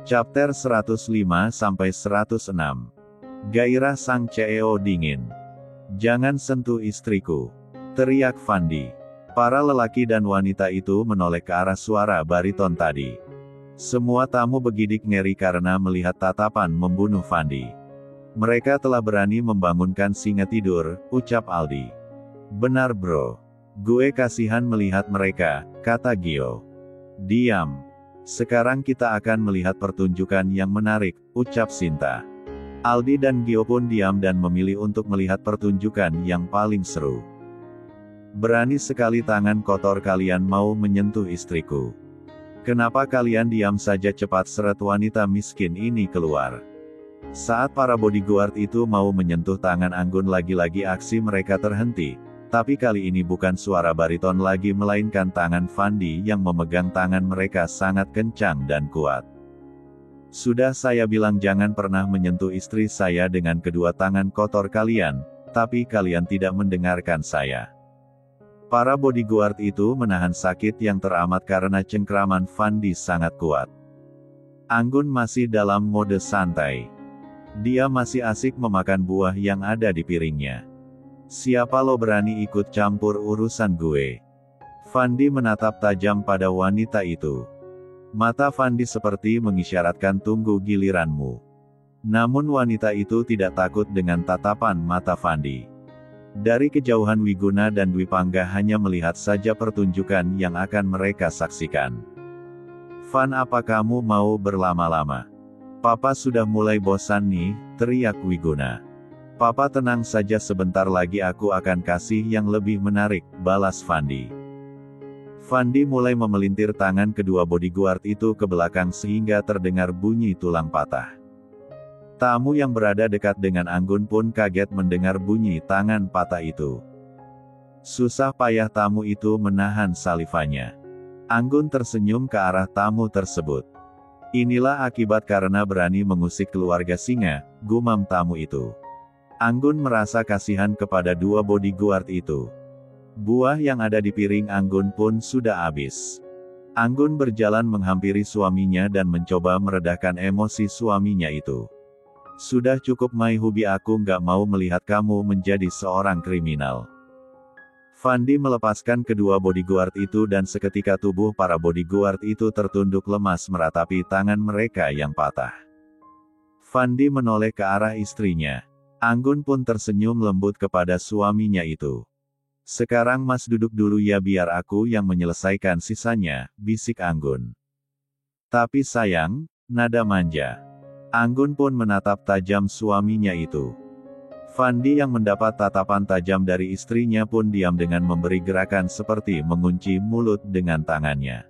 Chapter 105-106. Gairah sang CEO dingin. "Jangan sentuh istriku," teriak Fandi. Para lelaki dan wanita itu menoleh ke arah suara bariton tadi. Semua tamu begidik ngeri karena melihat tatapan membunuh Fandi. "Mereka telah berani membangunkan singa tidur," ucap Aldi. "Benar bro. Gue kasihan melihat mereka," kata Gio. "Diam. Sekarang kita akan melihat pertunjukan yang menarik," ucap Sinta. Aldi dan Gio pun diam dan memilih untuk melihat pertunjukan yang paling seru. "Berani sekali tangan kotor kalian mau menyentuh istriku. Kenapa kalian diam saja?" cepat seret wanita miskin ini keluar. Saat para bodyguard itu mau menyentuh tangan Anggun, lagi-lagi aksi mereka terhenti. Tapi kali ini bukan suara bariton lagi melainkan tangan Fandi yang memegang tangan mereka sangat kencang dan kuat. "Sudah saya bilang jangan pernah menyentuh istri saya dengan kedua tangan kotor kalian, tapi kalian tidak mendengarkan saya." Para bodyguard itu menahan sakit yang teramat karena cengkraman Fandi sangat kuat. Anggun masih dalam mode santai. Dia masih asik memakan buah yang ada di piringnya. "Siapa lo berani ikut campur urusan gue?" Fandi menatap tajam pada wanita itu. Mata Fandi seperti mengisyaratkan tunggu giliranmu. Namun wanita itu tidak takut dengan tatapan mata Fandi. Dari kejauhan Wiguna dan Dwi Pangga hanya melihat saja pertunjukan yang akan mereka saksikan. "Fan, apa kamu mau berlama-lama? Papa sudah mulai bosan nih," teriak Wiguna. "Papa tenang saja, sebentar lagi aku akan kasih yang lebih menarik," balas Fandi. Fandi mulai memelintir tangan kedua bodyguard itu ke belakang sehingga terdengar bunyi tulang patah. Tamu yang berada dekat dengan Anggun pun kaget mendengar bunyi tangan patah itu. Susah payah tamu itu menahan salivanya. Anggun tersenyum ke arah tamu tersebut. "Inilah akibat karena berani mengusik keluarga singa," gumam tamu itu. Anggun merasa kasihan kepada dua bodyguard itu. Buah yang ada di piring Anggun pun sudah habis. Anggun berjalan menghampiri suaminya dan mencoba meredahkan emosi suaminya itu. "Sudah cukup Mai Hubi, aku nggak mau melihat kamu menjadi seorang kriminal." Fandi melepaskan kedua bodyguard itu dan seketika tubuh para bodyguard itu tertunduk lemas meratapi tangan mereka yang patah. Fandi menoleh ke arah istrinya. Anggun pun tersenyum lembut kepada suaminya itu. "Sekarang Mas duduk dulu ya, biar aku yang menyelesaikan sisanya," bisik Anggun. "Tapi sayang," nada manja. Anggun pun menatap tajam suaminya itu. Fandi yang mendapat tatapan tajam dari istrinya pun diam dengan memberi gerakan seperti mengunci mulut dengan tangannya.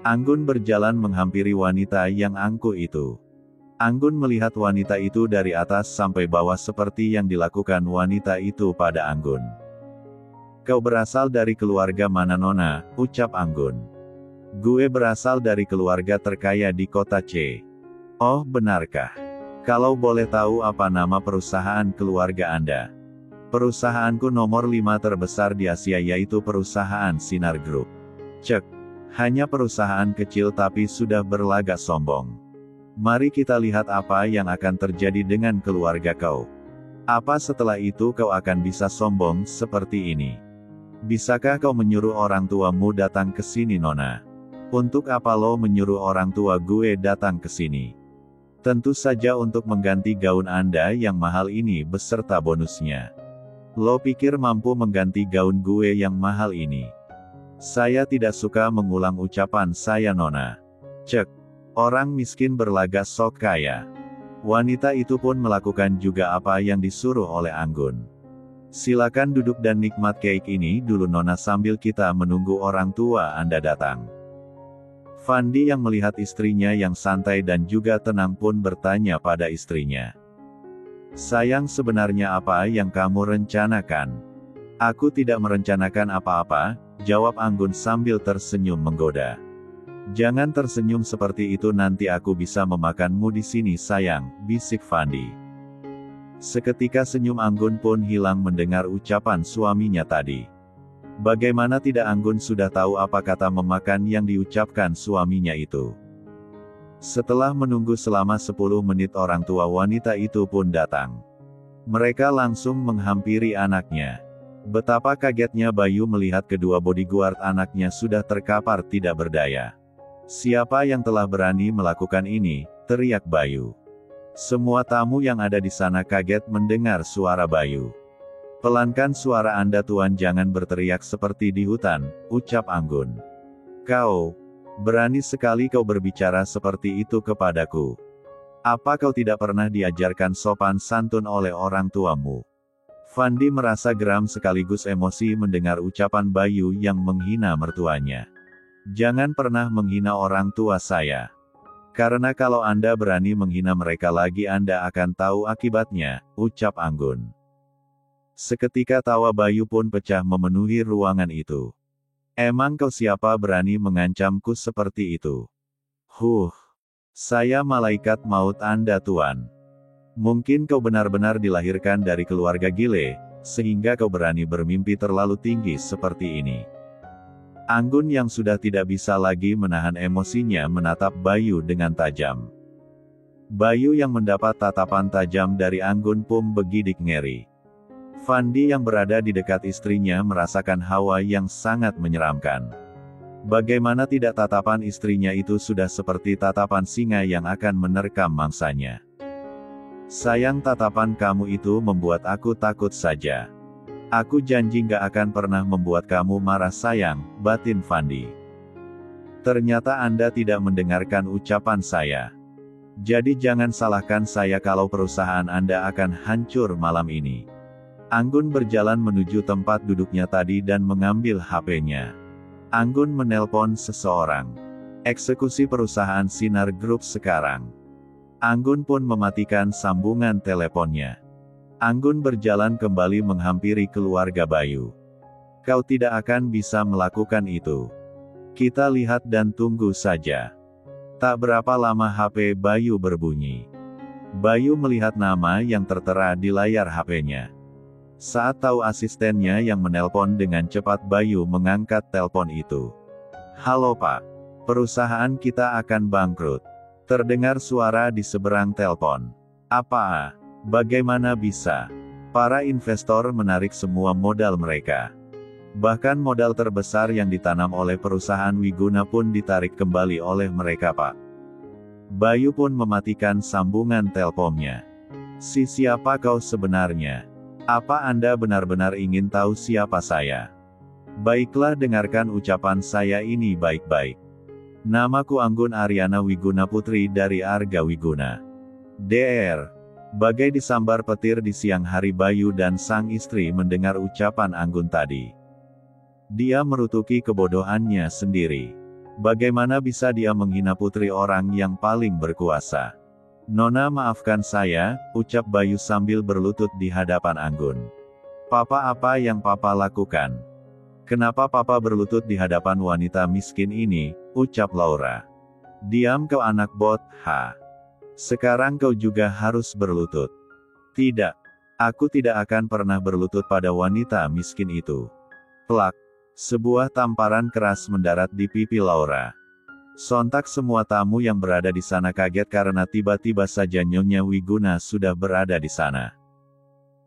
Anggun berjalan menghampiri wanita yang angkuh itu. Anggun melihat wanita itu dari atas sampai bawah seperti yang dilakukan wanita itu pada Anggun. "Kau berasal dari keluarga mana Nona?" ucap Anggun. "Gue berasal dari keluarga terkaya di kota C." "Oh, benarkah? Kalau boleh tahu apa nama perusahaan keluarga Anda?" "Perusahaanku nomor 5 terbesar di Asia, yaitu perusahaan Sinar Group." "Cek, hanya perusahaan kecil tapi sudah berlagak sombong. Mari kita lihat apa yang akan terjadi dengan keluarga kau. Apa setelah itu kau akan bisa sombong seperti ini? Bisakah kau menyuruh orang tuamu datang ke sini Nona?" "Untuk apa lo menyuruh orang tua gue datang ke sini?" "Tentu saja untuk mengganti gaun Anda yang mahal ini beserta bonusnya. Lo pikir mampu mengganti gaun gue yang mahal ini?" "Saya tidak suka mengulang ucapan saya Nona." "Cek. Orang miskin berlagak sok kaya." Wanita itu pun melakukan juga apa yang disuruh oleh Anggun. "Silakan duduk dan nikmat cake ini dulu Nona sambil kita menunggu orang tua Anda datang." Fandi yang melihat istrinya yang santai dan juga tenang pun bertanya pada istrinya. "Sayang, sebenarnya apa yang kamu rencanakan?" "Aku tidak merencanakan apa-apa," jawab Anggun sambil tersenyum menggoda. "Jangan tersenyum seperti itu, nanti aku bisa memakanmu di sini sayang," bisik Fandi. Seketika senyum Anggun pun hilang mendengar ucapan suaminya tadi. Bagaimana tidak Anggun sudah tahu apa kata memakan yang diucapkan suaminya itu. Setelah menunggu selama 10 menit orang tua wanita itu pun datang. Mereka langsung menghampiri anaknya. Betapa kagetnya Bayu melihat kedua bodyguard anaknya sudah terkapar tidak berdaya. "Siapa yang telah berani melakukan ini?" teriak Bayu. Semua tamu yang ada di sana kaget mendengar suara Bayu. "Pelankan suara Anda Tuan, jangan berteriak seperti di hutan," ucap Anggun. "Kau, berani sekali kau berbicara seperti itu kepadaku. Apa kau tidak pernah diajarkan sopan santun oleh orang tuamu?" Fandi merasa geram sekaligus emosi mendengar ucapan Bayu yang menghina mertuanya. "Jangan pernah menghina orang tua saya. Karena kalau Anda berani menghina mereka lagi Anda akan tahu akibatnya," ucap Anggun. Seketika tawa Bayu pun pecah memenuhi ruangan itu. "Emang kau siapa berani mengancamku seperti itu?" Saya malaikat maut Anda Tuan. Mungkin kau benar-benar dilahirkan dari keluarga gile, sehingga kau berani bermimpi terlalu tinggi seperti ini." Anggun yang sudah tidak bisa lagi menahan emosinya menatap Bayu dengan tajam. Bayu yang mendapat tatapan tajam dari Anggun pun begidik ngeri. Fandi yang berada di dekat istrinya merasakan hawa yang sangat menyeramkan. Bagaimana tidak tatapan istrinya itu sudah seperti tatapan singa yang akan menerkam mangsanya. "Sayang, tatapan kamu itu membuat aku takut saja. Aku janji gak akan pernah membuat kamu marah sayang," batin Fandi. "Ternyata Anda tidak mendengarkan ucapan saya. Jadi jangan salahkan saya kalau perusahaan Anda akan hancur malam ini." Anggun berjalan menuju tempat duduknya tadi dan mengambil HP-nya. Anggun menelpon seseorang. "Eksekusi perusahaan Sinar Group sekarang." Anggun pun mematikan sambungan teleponnya. Anggun berjalan kembali menghampiri keluarga Bayu. "Kau tidak akan bisa melakukan itu. Kita lihat dan tunggu saja." Tak berapa lama HP Bayu berbunyi. Bayu melihat nama yang tertera di layar HP-nya. Saat tahu asistennya yang menelpon dengan cepat Bayu mengangkat telepon itu. "Halo Pak. Perusahaan kita akan bangkrut." Terdengar suara di seberang telepon. "Apa? Bagaimana bisa? Para investor menarik semua modal mereka. Bahkan modal terbesar yang ditanam oleh perusahaan Wiguna pun ditarik kembali oleh mereka Pak." Bayu pun mematikan sambungan teleponnya. Siapa kau sebenarnya? Apa Anda benar-benar ingin tahu siapa saya?" "Baiklah, dengarkan ucapan saya ini baik-baik. Namaku Anggun Aryana Wiguna, putri dari Arga Wiguna. Dr. Bagai disambar petir di siang hari, Bayu dan sang istri mendengar ucapan Anggun tadi. Dia merutuki kebodohannya sendiri. Bagaimana bisa dia menghina putri orang yang paling berkuasa? "Nona, maafkan saya," ucap Bayu sambil berlutut di hadapan Anggun. "Papa, apa yang Papa lakukan? Kenapa Papa berlutut di hadapan wanita miskin ini?" ucap Laura. "Diam kau anak bot, Sekarang kau juga harus berlutut." "Tidak. Aku tidak akan pernah berlutut pada wanita miskin itu." Plak. Sebuah tamparan keras mendarat di pipi Laura. Sontak semua tamu yang berada di sana kaget karena tiba-tiba saja Nyonya Wiguna sudah berada di sana.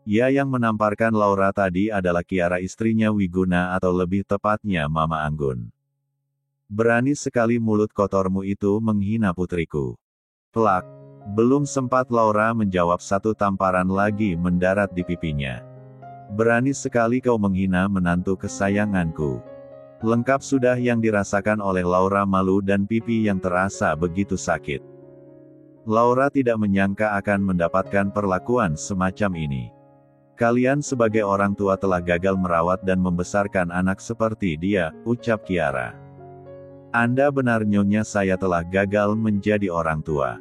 Ya, yang menamparkan Laura tadi adalah Kiara, istrinya Wiguna, atau lebih tepatnya Mama Anggun. "Berani sekali mulut kotormu itu menghina putriku." Plak. Belum sempat Laura menjawab, satu tamparan lagi mendarat di pipinya. "Berani sekali kau menghina menantu kesayanganku." Lengkap sudah yang dirasakan oleh Laura, malu dan pipi yang terasa begitu sakit. Laura tidak menyangka akan mendapatkan perlakuan semacam ini. "Kalian sebagai orang tua telah gagal merawat dan membesarkan anak seperti dia," ucap Kiara. "Anda benar Nyonya, saya telah gagal menjadi orang tua.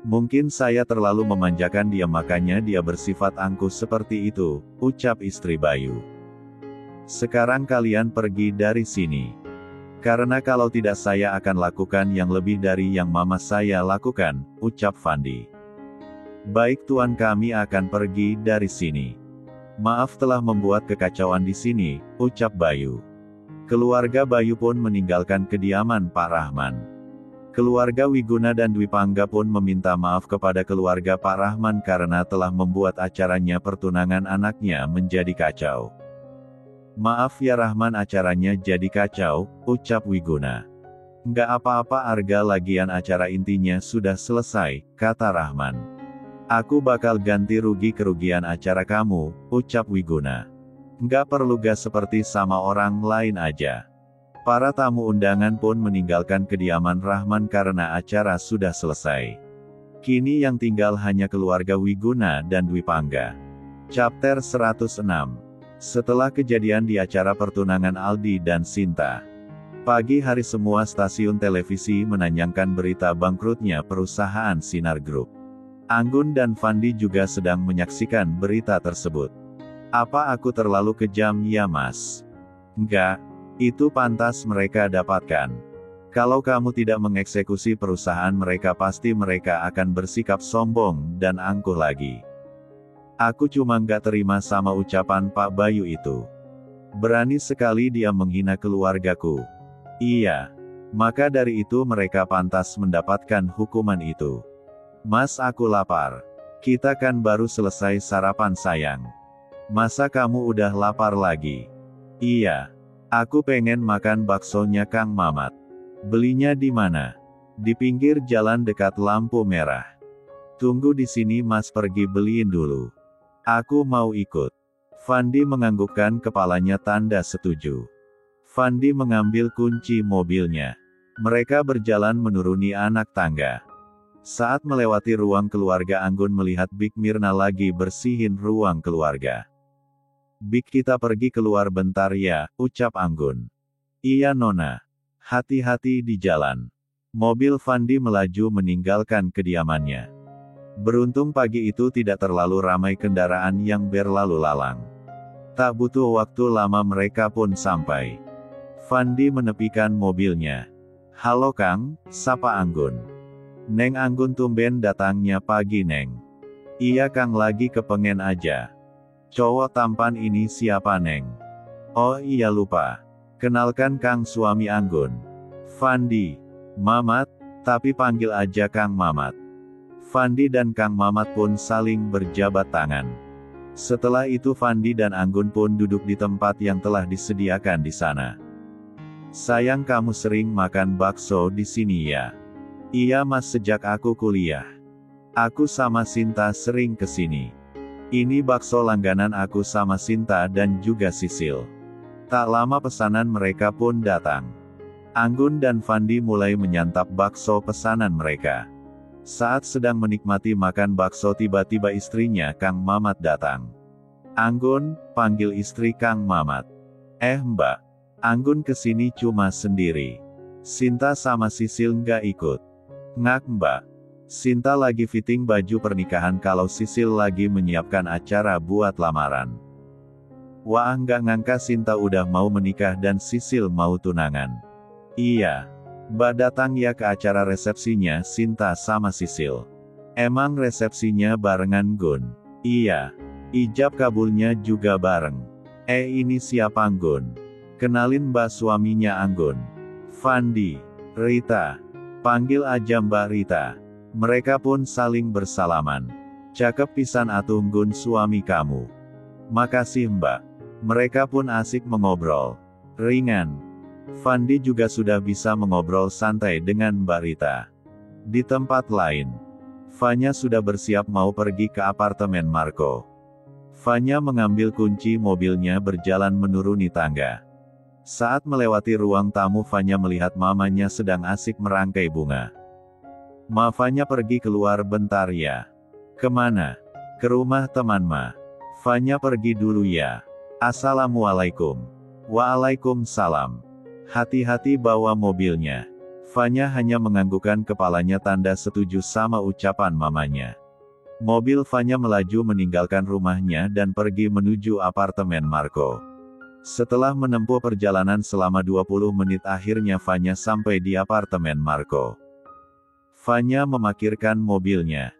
Mungkin saya terlalu memanjakan dia, makanya dia bersifat angkuh seperti itu," ucap istri Bayu. "Sekarang kalian pergi dari sini. Karena kalau tidak saya akan lakukan yang lebih dari yang mama saya lakukan," ucap Fandi. "Baik Tuan, kami akan pergi dari sini." Maaf telah membuat kekacauan di sini, ucap Bayu. Keluarga Bayu pun meninggalkan kediaman Pak Rahman. Keluarga Wiguna dan Dwi Pangga pun meminta maaf kepada keluarga Pak Rahman karena telah membuat acaranya pertunangan anaknya menjadi kacau. Maaf ya Rahman, acaranya jadi kacau, ucap Wiguna. Nggak apa-apa Arga, lagian acara intinya sudah selesai, kata Rahman. Aku bakal ganti rugi kerugian acara kamu, ucap Wiguna. Nggak perlu gas seperti sama orang lain aja. Para tamu undangan pun meninggalkan kediaman Rahman karena acara sudah selesai. Kini yang tinggal hanya keluarga Wiguna dan Dwi Pangga. Chapter 106. Setelah kejadian di acara pertunangan Aldi dan Sinta. Pagi hari semua stasiun televisi menayangkan berita bangkrutnya perusahaan Sinar Group. Anggun dan Fandi juga sedang menyaksikan berita tersebut. Apa aku terlalu kejam ya Mas? Enggak, itu pantas mereka dapatkan. Kalau kamu tidak mengeksekusi perusahaan mereka, pasti mereka akan bersikap sombong dan angkuh lagi. Aku cuma nggak terima sama ucapan Pak Bayu itu. Berani sekali dia menghina keluargaku. Iya. Maka dari itu mereka pantas mendapatkan hukuman itu. Mas, aku lapar. Kita kan baru selesai sarapan sayang. Masa kamu udah lapar lagi? Iya. Aku pengen makan baksonya Kang Mamat. Belinya di mana? Di pinggir jalan dekat lampu merah. Tunggu di sini Mas, pergi beliin dulu. Aku mau ikut. Fandi menganggukkan kepalanya tanda setuju. Fandi mengambil kunci mobilnya. Mereka berjalan menuruni anak tangga. Saat melewati ruang keluarga, Anggun melihat Bik Mirna lagi bersihin ruang keluarga. Bik, kita pergi keluar bentar ya, ucap Anggun. Iya Nona. Hati-hati di jalan. Mobil Fandi melaju meninggalkan kediamannya. Beruntung pagi itu tidak terlalu ramai kendaraan yang berlalu lalang. Tak butuh waktu lama mereka pun sampai. Fandi menepikan mobilnya. Halo Kang, sapa Anggun. Neng Anggun, tumben datangnya pagi Neng. Iya Kang, lagi kepengen aja. Cowok tampan ini siapa Neng? Oh iya lupa. Kenalkan Kang, suami Anggun. Fandi. Mamat, tapi panggil aja Kang Mamat. Fandi dan Kang Mamat pun saling berjabat tangan. Setelah itu Fandi dan Anggun pun duduk di tempat yang telah disediakan di sana. Sayang, kamu sering makan bakso di sini ya? Iya Mas, sejak aku kuliah. Aku sama Sinta sering kesini. Ini bakso langganan aku sama Sinta dan juga Sisil. Tak lama pesanan mereka pun datang. Anggun dan Fandi mulai menyantap bakso pesanan mereka. Saat sedang menikmati makan bakso, tiba-tiba istrinya Kang Mamat datang. Anggun, panggil istri Kang Mamat. Mbak. Anggun kesini cuma sendiri. Sinta sama Sisil nggak ikut. Ngak Mbak. Sinta lagi fitting baju pernikahan kalau Sisil lagi menyiapkan acara buat lamaran. Wah, nggak ngangka Sinta udah mau menikah dan Sisil mau tunangan. Iya. Mbak datang ya ke acara resepsinya Sinta sama Sisil. Emang resepsinya barengan Gun? Iya. Ijab kabulnya juga bareng. Ini siapa Anggun? Kenalin Mbak, suaminya Anggun. Fandi. Rita. Panggil aja Mbak Rita. Mereka pun saling bersalaman. Cakep pisan atuh Gun, suami kamu. Makasih Mbak. Mereka pun asik mengobrol. Ringan. Fandi juga sudah bisa mengobrol santai dengan Mbak Rita. Di tempat lain, Fanya sudah bersiap mau pergi ke apartemen Marco. Fanya mengambil kunci mobilnya berjalan menuruni tangga. Saat melewati ruang tamu, Fanya melihat mamanya sedang asik merangkai bunga. Ma, Fanya pergi keluar bentar ya. Kemana? Ke rumah teman Ma. Fanya pergi dulu ya. Assalamualaikum. Waalaikumsalam. Hati-hati bawa mobilnya. Fanya hanya menganggukkan kepalanya tanda setuju sama ucapan mamanya. Mobil Fanya melaju meninggalkan rumahnya dan pergi menuju apartemen Marco. Setelah menempuh perjalanan selama 20 menit, akhirnya Fanya sampai di apartemen Marco. Fanya memarkirkan mobilnya.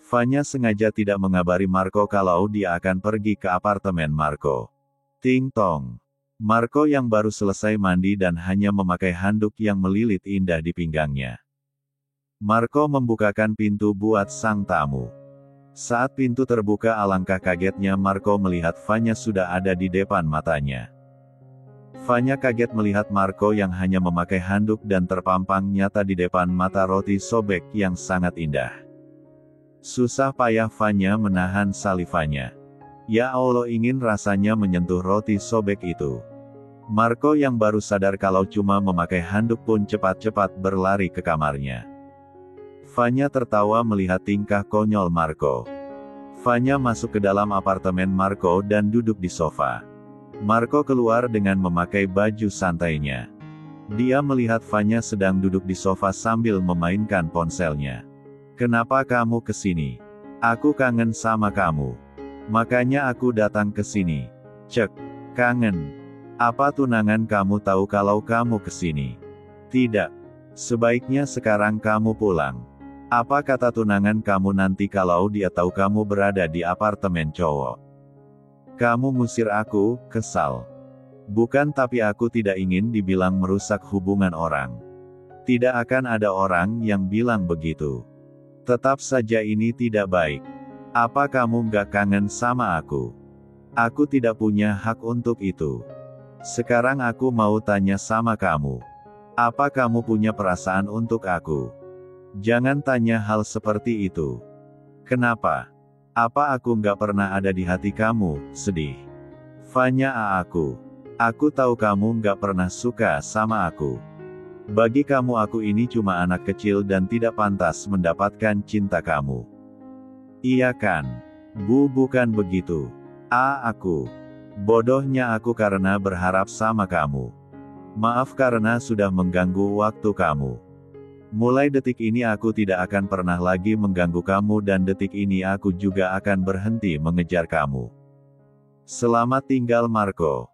Fanya sengaja tidak mengabari Marco kalau dia akan pergi ke apartemen Marco. Ting tong. Marco yang baru selesai mandi dan hanya memakai handuk yang melilit indah di pinggangnya. Marco membukakan pintu buat sang tamu. Saat pintu terbuka, alangkah kagetnya Marco melihat Fanya sudah ada di depan matanya. Fanya kaget melihat Marco yang hanya memakai handuk dan terpampang nyata di depan mata roti sobek yang sangat indah. Susah payah Fanya menahan salivanya. Ya Allah, ingin rasanya menyentuh roti sobek itu. Marco yang baru sadar kalau cuma memakai handuk pun cepat-cepat berlari ke kamarnya. Fanya tertawa melihat tingkah konyol Marco. Fanya masuk ke dalam apartemen Marco dan duduk di sofa. Marco keluar dengan memakai baju santainya. Dia melihat Fanya sedang duduk di sofa sambil memainkan ponselnya. Kenapa kamu kesini? Aku kangen sama kamu. Makanya aku datang ke sini. Cek. Kangen. Apa tunangan kamu tahu kalau kamu kesini? Tidak. Sebaiknya sekarang kamu pulang. Apa kata tunangan kamu nanti kalau dia tahu kamu berada di apartemen cowok? Kamu ngusir aku, kesal. Bukan, tapi aku tidak ingin dibilang merusak hubungan orang. Tidak akan ada orang yang bilang begitu. Tetap saja ini tidak baik. Apa kamu nggak kangen sama aku? Aku tidak punya hak untuk itu. Sekarang aku mau tanya sama kamu. Apa kamu punya perasaan untuk aku? Jangan tanya hal seperti itu. Kenapa? Apa aku nggak pernah ada di hati kamu? Sedih. Fanya, aku tahu kamu nggak pernah suka sama aku. Bagi kamu aku ini cuma anak kecil dan tidak pantas mendapatkan cinta kamu. Iya kan? Bu, bukan begitu. Aku. Bodohnya aku karena berharap sama kamu. Maaf karena sudah mengganggu waktu kamu. Mulai detik ini aku tidak akan pernah lagi mengganggu kamu dan detik ini aku juga akan berhenti mengejar kamu. Selamat tinggal Marco.